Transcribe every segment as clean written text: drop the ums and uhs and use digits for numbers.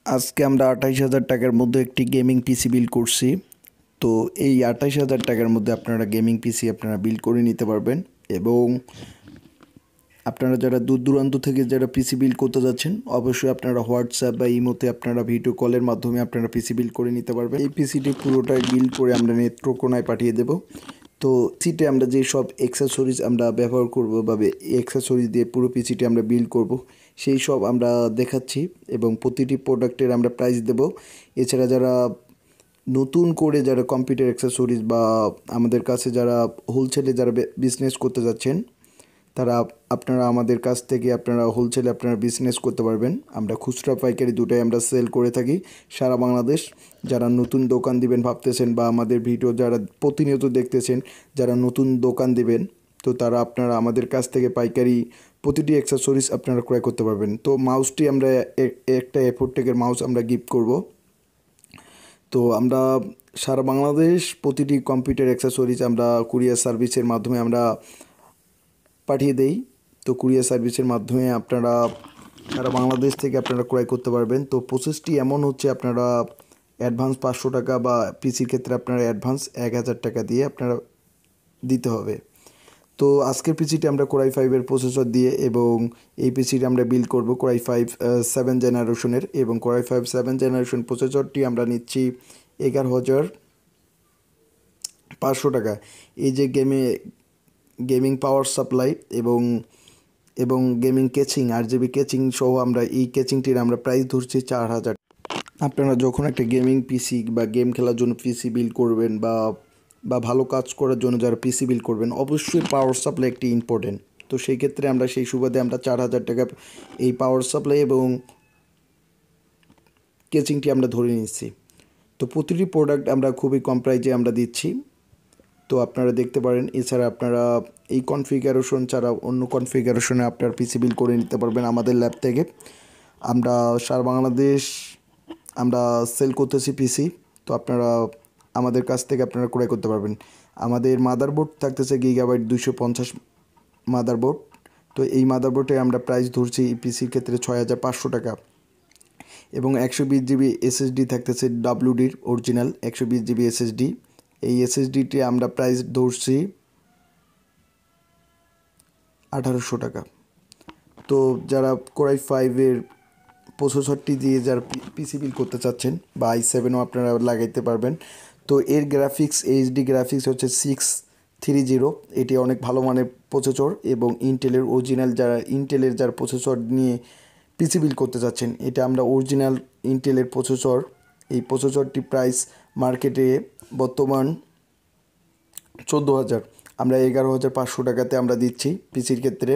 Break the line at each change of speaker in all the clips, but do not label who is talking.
আজকে আমরা ২৮,০০০ টাকার মধ্যে একটি গেমিং পিসি বিল্ড করছি। তো এই ২৮,০০০ টাকার মধ্যে আপনারা গেমিং পিসি আপনারা বিল্ড করে নিতে পারবেন এবং আপনারা যারা দূর দূরান্ত থেকে যারা পিসি বিল্ড করতে যাচ্ছেন অবশ্যই আপনারা হোয়াটসঅ্যাপ বা ইমোতে আপনারা ভিডিও কলের মাধ্যমে আপনারা পিসি বিল্ড করে নিতে পারবেন। এই পিসিটি পুরোটাই বিল্ড করে আমরা নেত্রকোনায় পাঠিয়ে দেব। তো পিসিতে আমরা যে সব অ্যাক্সেসরিজ আমরা ব্যবহার করব বা অ্যাক্সেসরিজ দিয়ে পুরো পিসিটি আমরা বিল্ড করব সেই সব আমরা দেখাচ্ছি এবং প্রতিটি প্রোডাক্টের আমরা প্রাইস দেব। এছাড়া যারা নতুন করে যারা কম্পিউটার অ্যাক্সেসরিজ বা আমাদের কাছে যারা হোলসেলে যারা বিজনেস করতে যাচ্ছেন তারা আপনারা আমাদের কাছ থেকে আপনারা হোলসেলে আপনারা বিজনেস করতে পারবেন। আমরা খুচরা পাইকারি দুটাই আমরা সেল করে থাকি সারা বাংলাদেশ। যারা নতুন দোকান দিবেন ভাবতেছেন বা আমাদের ভিডিও যারা প্রতিনিয়ত দেখতেছেন যারা নতুন দোকান দিবেন তো তারা আপনারা আমাদের কাছ থেকে পাইকারি প্রতিটি অ্যাক্সেসরিজ আপনারা ক্রয় করতে পারবেন। তো মাউসটি আমরা একটা এফোর্টেকের মাউস আমরা গিফট করব। তো আমরা সারা বাংলাদেশ প্রতিটি কম্পিউটার অ্যাক্সেসরিজ আমরা কুরিয়ার সার্ভিসের মাধ্যমে আমরা পাঠিয়ে দেই। তো কুরিয়ার সার্ভিসের মাধ্যমে আপনারা সারা বাংলাদেশ থেকে আপনারা ক্রয় করতে পারবেন। তো প্রসেসটি এমন হচ্ছে আপনারা অ্যাডভান্স ৫০০ টাকা বা পিসির ক্ষেত্রে আপনারা অ্যাডভান্স ১,০০০ টাকা দিয়ে আপনারা দিতে হবে। তো আজকের পিসিটি আমরা কোরাই 5-এর প্রসেসর দিয়ে এবং এই পিসিটি আমরা বিল্ড করব কোরাই 5 7 জেনারেশনের এবং কোরাই 5 7 জেনারেশন প্রসেসরটি আমরা নিচ্ছি ১১,৫০০ টাকা। এই যে গেমিং পাওয়ার সাপ্লাই এবং গেমিং কেচিং RGB কেচিং সহ আমরা এই কেচিংটির আমরা প্রাইস ধরছি ৪,০০০। আপনারা যখন একটা গেমিং পিসি বা গেম খেলার জন্য পিসি বিল্ড করবেন বা ভালো কাজ করার জন্য যারা পিসি বিল্ড করবেন অবশ্যই পাওয়ার সাপ্লাই একটি ইম্পর্টেন্ট। তো সেই ক্ষেত্রে আমরা সেই সুবাদে আমরা ৪,০০০ টাকা এই পাওয়ার সাপ্লাই এবং কেচিংটি আমরা ধরে নিচ্ছি। তো প্রতিটি প্রোডাক্ট আমরা খুবই কম প্রাইজে আমরা দিচ্ছি। তো আপনারা দেখতে পারেন। এছাড়া আপনারা এই কনফিগারেশন ছাড়া অন্য কনফিগারেশনে আপনার পিসি বিল্ড করে নিতে পারবেন আমাদের ল্যাব থেকে। আমরা সারা বাংলাদেশ আমরা সেল করতেছি পিসি। তো আপনারা আমাদের কাছ থেকে আপনারা ক্রয় করতে পারবেন। আমাদের মাদারবোর্ড থাকতেছে গিগাবাইট ২৫০ মাদারবোর্ড। তো এই মাদারবোর্ডে আমরা প্রাইস ধরছি এই পিসির ক্ষেত্রে ৬,৫০০ টাকা এবং ১২০ জিবি SSD থাকতেছে WDর অরিজিনাল ১২০ জিবি SSD। এই SSDটি আমরা প্রাইস ধরছি ১৮০০ টাকা। তো যারা কোরাই 5-এর প্রসেসরটি দিয়ে যারা পিসি বিল্ড করতে চাচ্ছেন বা i7ও আপনারা লাগাইতে পারবেন। তো এর গ্রাফিক্স HD গ্রাফিক্স হচ্ছে 630। এটি অনেক ভালো মানের প্রসেসর এবং ইন্টেলের যারা প্রসেসর নিয়ে পিসি বিল্ড করতে চাচ্ছেন এটা আমরা অরিজিনাল ইন্টেলের প্রসেসর। এই প্রসেসরটি প্রাইস মার্কেটে বর্তমান ১৪,০০০, আমরা ১১,৫০০ টাকাতে আমরা দিচ্ছি পিসির ক্ষেত্রে।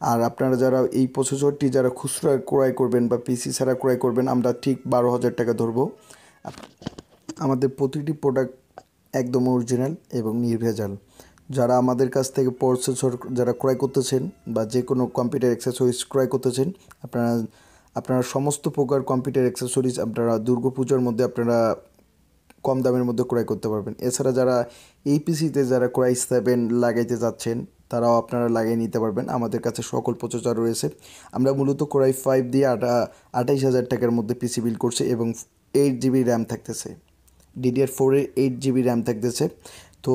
আর আপনারা যারা এই প্রসেসরটি যারা খুচরা ক্রয় করবেন বা পিসি ছাড়া ক্রয় করবেন আমরা ঠিক ১২,০০০ টাকা ধরবো। আমাদের প্রতিটি প্রোডাক্ট একদম অরিজিনাল এবং নির্ভেজাল। যারা আমাদের কাছ থেকে প্রসেসর যারা ক্রয় করতেছেন বা যে কোনো কম্পিউটার অ্যাক্সেসরিজ ক্রয় করতেছেন আপনারা সমস্ত প্রকার কম্পিউটার অ্যাক্সেসরিজ আপনারা দুর্গাপূজার মধ্যে আপনারা কম দামের মধ্যে ক্রয় করতে পারবেন। এছাড়া যারা এই পিসিতে যারা কোরাই 7 লাগাইতে যাচ্ছেন তারাও আপনারা লাগিয়ে নিতে পারবেন। আমাদের কাছে সকল প্রসেসর রয়েছে। আমরা মূলত কোরাই 5 দিয়ে ২৮,০০০ টাকার মধ্যে পিসি বিল্ড করছি এবং 8 জিবি র্যাম থাকতেছে। DDR4-এর 8 জিবি র্যাম থাকতেছে। তো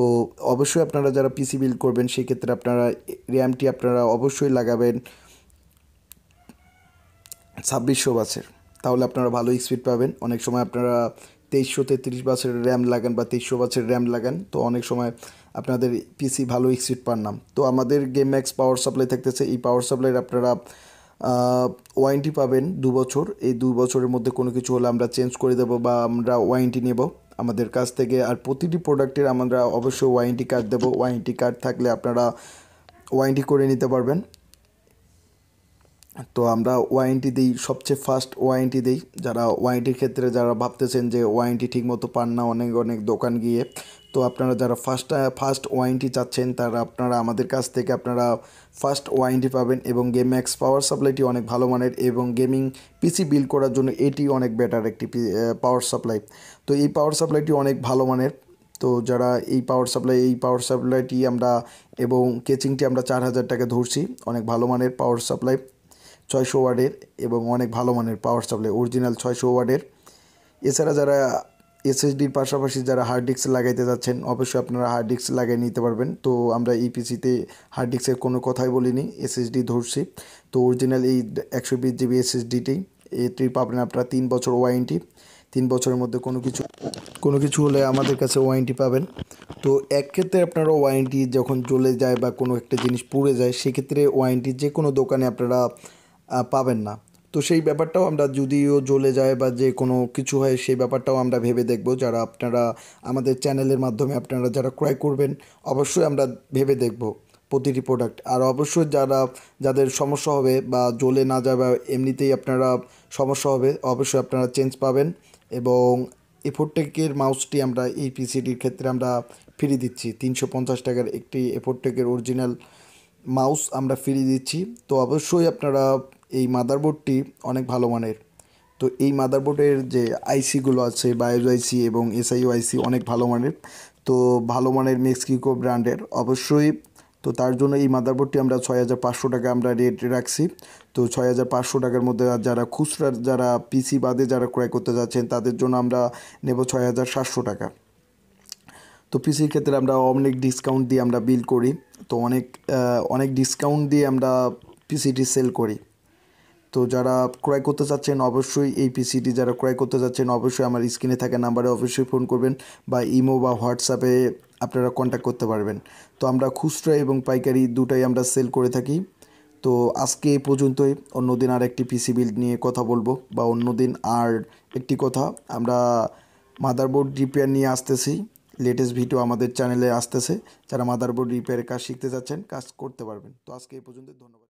অবশ্যই আপনারা যারা পিসি বিল্ড করবেন সেক্ষেত্রে আপনারা র্যামটি আপনারা অবশ্যই লাগাবেন ২৬০০ বাসের, তাহলে আপনারা ভালো স্পিড পাবেন। অনেক সময় আপনারা ২৩33 বাসের র্যাম লাগান বা ২৩০০ বাসের র্যাম লাগান তো অনেক সময় আপনাদের পিসি ভালো স্পিড পান না। তো আমাদের গেমম্যাক্স পাওয়ার সাপ্লাই থাকতেছে। এই পাওয়ার সাপ্লাইয়ের আপনারা ওয়ারেন্টি পাবেন ২ বছর। এই ২ বছরের মধ্যে কোনো কিছু হলে আমরা চেঞ্জ করে দেবো বা আমরা ওয়ারেন্টি নেব আমাদের কাছ থেকে। আর প্রতিটি প্রোডাক্টের আমরা অবশ্যই ওয়ারেন্টি কার্ড দেবো। ওয়ারেন্টি কার্ড থাকলে আপনারা ওয়ারেন্টি করে নিতে পারবেন। তো আমরা ওয়ারেন্টি দিই, সবচেয়ে ফার্স্ট ওয়ারেন্টি দিই। যারা ওয়ারেন্টির ক্ষেত্রে যারা ভাবতেছেন যে ওয়ারেন্টি ঠিকমতো পান না অনেক দোকান গিয়ে, তো আপনারা যারা ফার্স্ট ওয়ারেন্টি চাচ্ছেন তারা আপনারা আমাদের কাছ থেকে আপনারা ফার্স্ট ওয়ারেন্টি পাবেন। এবং গেমম্যাক্স পাওয়ার সাপ্লাইটি অনেক ভালো মানের এবং গেমিং পিসি বিল্ড করার জন্য এটি অনেক বেটার একটি পাওয়ার সাপ্লাই। তো এই পাওয়ার সাপ্লাইটি অনেক ভালো মানের। তো যারা এই পাওয়ার সাপ্লাইটি আমরা এবং কেচিংটি আমরা ৪,০০০ টাকা ধরছি। অনেক ভালো মানের পাওয়ার সাপ্লাই। 600 ওয়াটের এবং অনেক ভালো মানের পাওয়ার সাপ্লাই, অরিজিনাল 600 ওয়াটের। এছাড়া যারা এসএসডির পাশাপাশি যারা হার্ড ডিস্ক লাগাইতে যাচ্ছেন, অবশ্যই আপনারা হার্ড ডিস্ক লাগিয়ে নিতে পারবেন। তো আমরা এই পিসিতে হার্ড ডিস্কের কোনো কথাই বলিনি, এসএসডি ধরছি। তো অরিজিনাল এই 120 জিবি এসএসডিটি, এটি পাবেন আপনারা 3 বছর ওয়ারেন্টি। 3 বছরের মধ্যে কোনো কিছু হলে আমাদের কাছে ওয়ারেন্টি পাবেন। তো এক ক্ষেত্রে আপনারা ওয়ারেন্টি যখন জ্বলে যায় বা কোনো একটা জিনিস পুড়ে যায়, সেক্ষেত্রে ওয়ারেন্টি যে কোনো দোকানে আপনারা পাবেন না। তো সেই ব্যাপারটাও আমরা, যদিও জ্বলে যায় বা যে কোনো কিছু হয়, সেই ব্যাপারটাও আমরা ভেবে দেখব। যারা আপনারা আমাদের চ্যানেলের মাধ্যমে আপনারা যারা ক্রয় করবেন, অবশ্যই আমরা ভেবে দেখব প্রতিটি প্রোডাক্ট। আর অবশ্যই যাদের সমস্যা হবে বা জ্বলে না যায় বা এমনিতেই আপনারা সমস্যা হবে, অবশ্যই আপনারা চেঞ্জ পাবেন। এবং এফোরটেকের মাউসটি আমরা এই পিসিটির ক্ষেত্রে আমরা ফ্রি দিচ্ছি। 350 টাকার একটি এফোরটেকের অরিজিনাল মাউস আমরা ফ্রি দিচ্ছি। তো অবশ্যই আপনারা, এই মাদারবোর্ডটি অনেক ভালো মানের। তো এই মাদারবোর্ডের যে আইসিগুলো আছে, বায়োস আইসি এবং এসআইও আইসি অনেক ভালো মানের। তো ভালো মানের মেক্সিকো ব্র্যান্ডের অবশ্যই। তো তার জন্য এই মাদারবোর্ডটি আমরা 6500 টাকা আমরা রেট রাখছি। তো 6500 টাকার মধ্যে যারা খুচরা, যারা পিসি বাদে যারা ক্রয় করতে যাচ্ছেন, তাদের জন্য আমরা নেব 6700 টাকা। তো পিসির ক্ষেত্রে আমরা অনেক ডিসকাউন্ট দিয়ে আমরা বিল করি। তো অনেক ডিসকাউন্ট দিয়ে আমরা পিসিটি সেল করি। তো যারা ক্রয় করতে চাচ্ছেন, অবশ্যই এই পিসিটি যারা ক্রয় করতে যাচ্ছেন, অবশ্যই আমার স্ক্রিনে থাকা নাম্বারে অবশ্যই ফোন করবেন বা ইমো বা হোয়াটসঅ্যাপে আপনারা কন্ট্যাক্ট করতে পারবেন। তো আমরা খুচরা এবং পাইকারি দুটাই আমরা সেল করে থাকি। তো আজকে এই পর্যন্তই। অন্যদিন আর একটি পিসি বিল্ড নিয়ে কথা বলবো, বা অন্যদিন আর একটি কথা, আমরা মাদারবোর্ড রিপেয়ার নিয়ে আসতেছি। লেটেস্ট ভিডিও আমাদের চ্যানেলে আসতেছে। যারা মাদারবোর্ড রিপেয়ারের কাজ শিখতে যাচ্ছেন, কাজ করতে পারবেন। তো আজকে এই পর্যন্ত, ধন্যবাদ।